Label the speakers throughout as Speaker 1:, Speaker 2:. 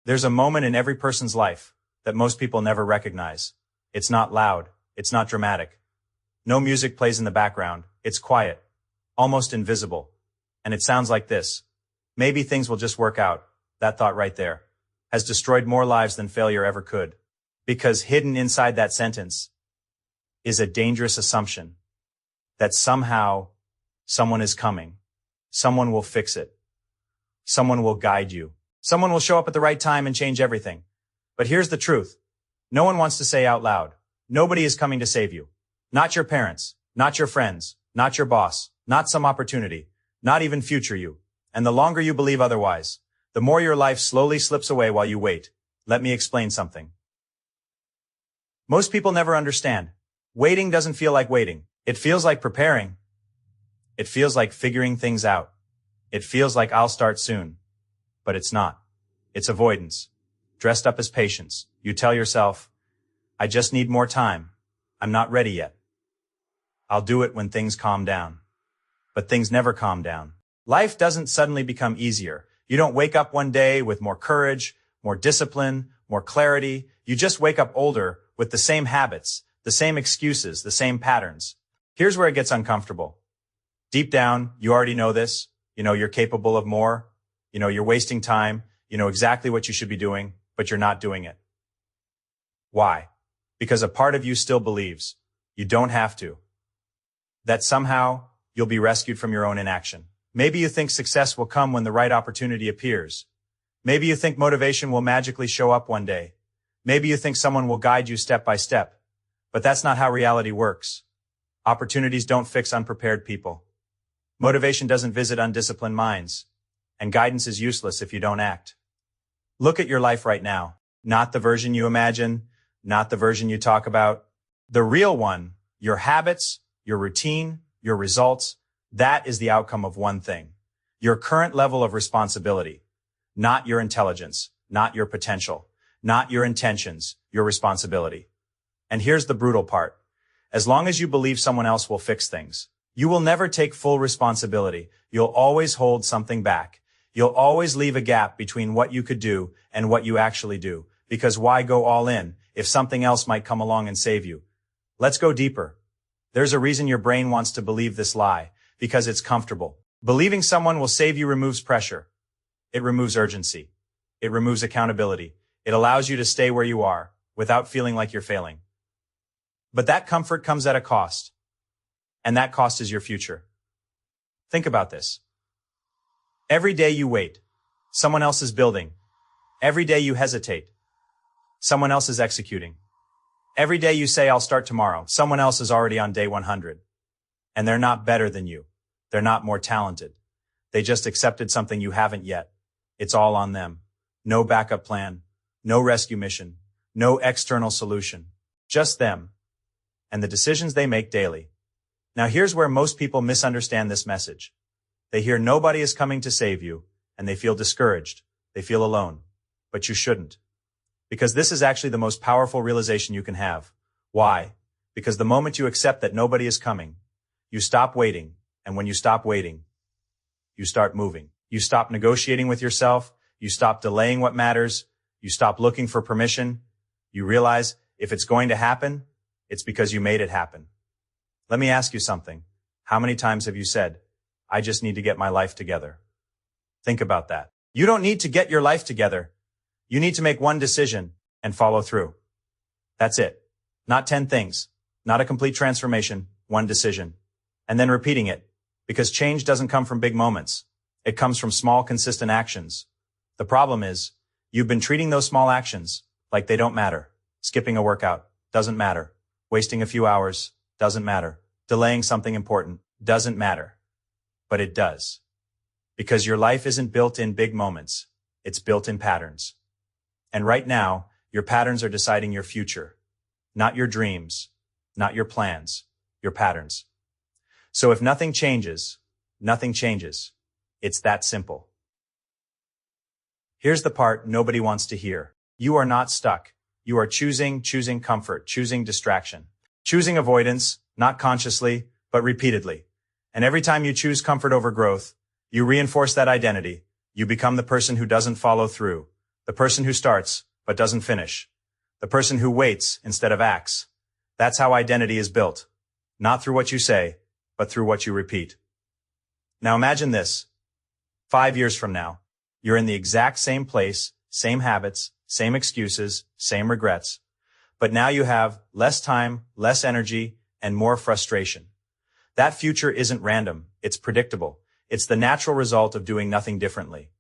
Speaker 1: There's a moment in every person's life that most people never recognize. It's not loud. It's not dramatic. No music plays in the background. It's quiet, almost invisible. And it sounds like this. Maybe things will just work out. That thought right there has destroyed more lives than failure ever could. Because hidden inside that sentence is a dangerous assumption that somehow someone is coming. Someone will fix it. Someone will guide you. Someone will show up at the right time and change everything. But here's the truth. No one wants to say out loud. Nobody is coming to save you. Not your parents, not your friends, not your boss, not some opportunity, not even future you. And the longer you believe otherwise, the more your life slowly slips away while you wait. Let me explain something. Most people never understand. Waiting doesn't feel like waiting. It feels like preparing. It feels like figuring things out. It feels like I'll start soon. But it's not. It's avoidance, dressed up as patience. You tell yourself, I just need more time. I'm not ready yet. I'll do it when things calm down. But things never calm down. Life doesn't suddenly become easier. You don't wake up one day with more courage, more discipline, more clarity. You just wake up older with the same habits, the same excuses, the same patterns. Here's where it gets uncomfortable. Deep down, you already know this. You know you're capable of more. You know you're wasting time. You know exactly what you should be doing, but you're not doing it. Why? Because a part of you still believes you don't have to. That somehow you'll be rescued from your own inaction. Maybe you think success will come when the right opportunity appears. Maybe you think motivation will magically show up one day. Maybe you think someone will guide you step by step. But that's not how reality works. Opportunities don't fix unprepared people. Motivation doesn't visit undisciplined minds. And guidance is useless if you don't act. Look at your life right now. Not the version you imagine, not the version you talk about. The real one, your habits, your routine, your results, that is the outcome of one thing. Your current level of responsibility. Not your intelligence, not your potential, not your intentions, your responsibility. And here's the brutal part. As long as you believe someone else will fix things, you will never take full responsibility. You'll always hold something back. You'll always leave a gap between what you could do and what you actually do. Because why go all in if something else might come along and save you? Let's go deeper. There's a reason your brain wants to believe this lie, because it's comfortable. Believing someone will save you removes pressure. It removes urgency. It removes accountability. It allows you to stay where you are without feeling like you're failing. But that comfort comes at a cost. And that cost is your future. Think about this. Every day you wait, someone else is building. Every day you hesitate, someone else is executing. Every day you say, I'll start tomorrow, someone else is already on day 100. And they're not better than you. They're not more talented. They just accepted something you haven't yet. It's all on them. No backup plan, no rescue mission, no external solution. Just them and the decisions they make daily. Now here's where most people misunderstand this message. They hear nobody is coming to save you, and they feel discouraged. They feel alone. But you shouldn't. Because this is actually the most powerful realization you can have. Why? Because the moment you accept that nobody is coming, you stop waiting, and when you stop waiting, you start moving. You stop negotiating with yourself, you stop delaying what matters, you stop looking for permission. You realize if it's going to happen, it's because you made it happen. Let me ask you something. How many times have you said, I just need to get my life together? Think about that. You don't need to get your life together. You need to make one decision and follow through. That's it. Not 10 things. Not a complete transformation. One decision. And then repeating it. Because change doesn't come from big moments. It comes from small, consistent actions. The problem is, you've been treating those small actions like they don't matter. Skipping a workout doesn't matter. Wasting a few hours doesn't matter. Delaying something important doesn't matter. But it does. Because your life isn't built in big moments. It's built in patterns. And right now, your patterns are deciding your future. Not your dreams. Not your plans. Your patterns. So if nothing changes, nothing changes. It's that simple. Here's the part nobody wants to hear. You are not stuck. You are choosing comfort, choosing distraction, choosing avoidance, not consciously, but repeatedly. And every time you choose comfort over growth, you reinforce that identity. You become the person who doesn't follow through, The person who starts, but doesn't finish. The person who waits instead of acts. That's how identity is built. Not through what you say, but through what you repeat. Now imagine this. 5 years from now, you're in the exact same place, same habits, same excuses, same regrets. But now you have less time, less energy, and more frustration. That future isn't random, it's predictable. It's the natural result of doing nothing differently.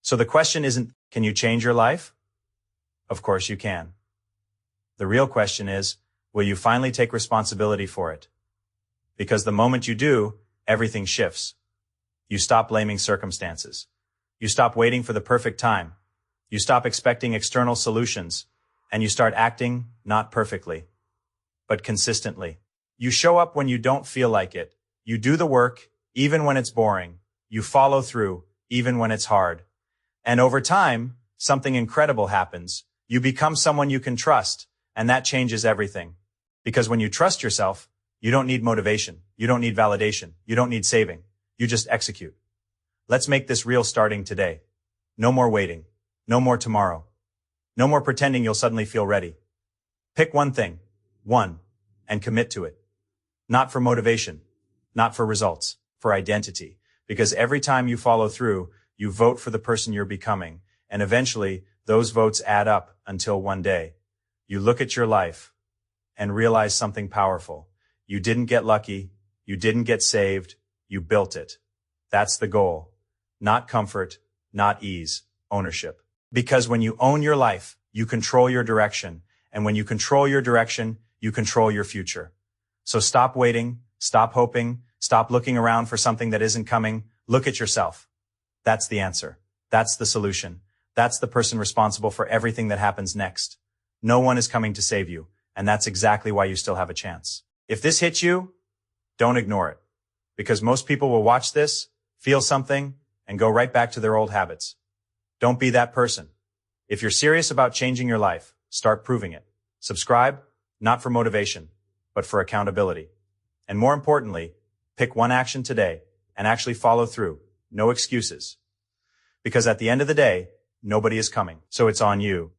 Speaker 1: So the question isn't, can you change your life? Of course you can. The real question is, will you finally take responsibility for it? Because the moment you do, everything shifts. You stop blaming circumstances. You stop waiting for the perfect time. You stop expecting external solutions, and you start acting not perfectly, but consistently. You show up when you don't feel like it. You do the work, even when it's boring. You follow through, even when it's hard. And over time, something incredible happens. You become someone you can trust, and that changes everything. Because when you trust yourself, you don't need motivation. You don't need validation. You don't need saving. You just execute. Let's make this real starting today. No more waiting. No more tomorrow. No more pretending you'll suddenly feel ready. Pick one thing, and commit to it. Not for motivation, not for results, for identity. Because every time you follow through, you vote for the person you're becoming, and eventually those votes add up until one day you look at your life and realize something powerful. You didn't get lucky, you didn't get saved, you built it. That's the goal. Not comfort, not ease, ownership. Because when you own your life, you control your direction, and when you control your direction, you control your future. So stop waiting, stop hoping, stop looking around for something that isn't coming. Look at yourself. That's the answer. That's the solution. That's the person responsible for everything that happens next. No one is coming to save you, and that's exactly why you still have a chance. If this hits you, don't ignore it. Because most people will watch this, feel something, and go right back to their old habits. Don't be that person. If you're serious about changing your life, start proving it. Subscribe, not for motivation, but for accountability. And more importantly, pick one action today and actually follow through. No excuses. Because at the end of the day, nobody is coming. So it's on you.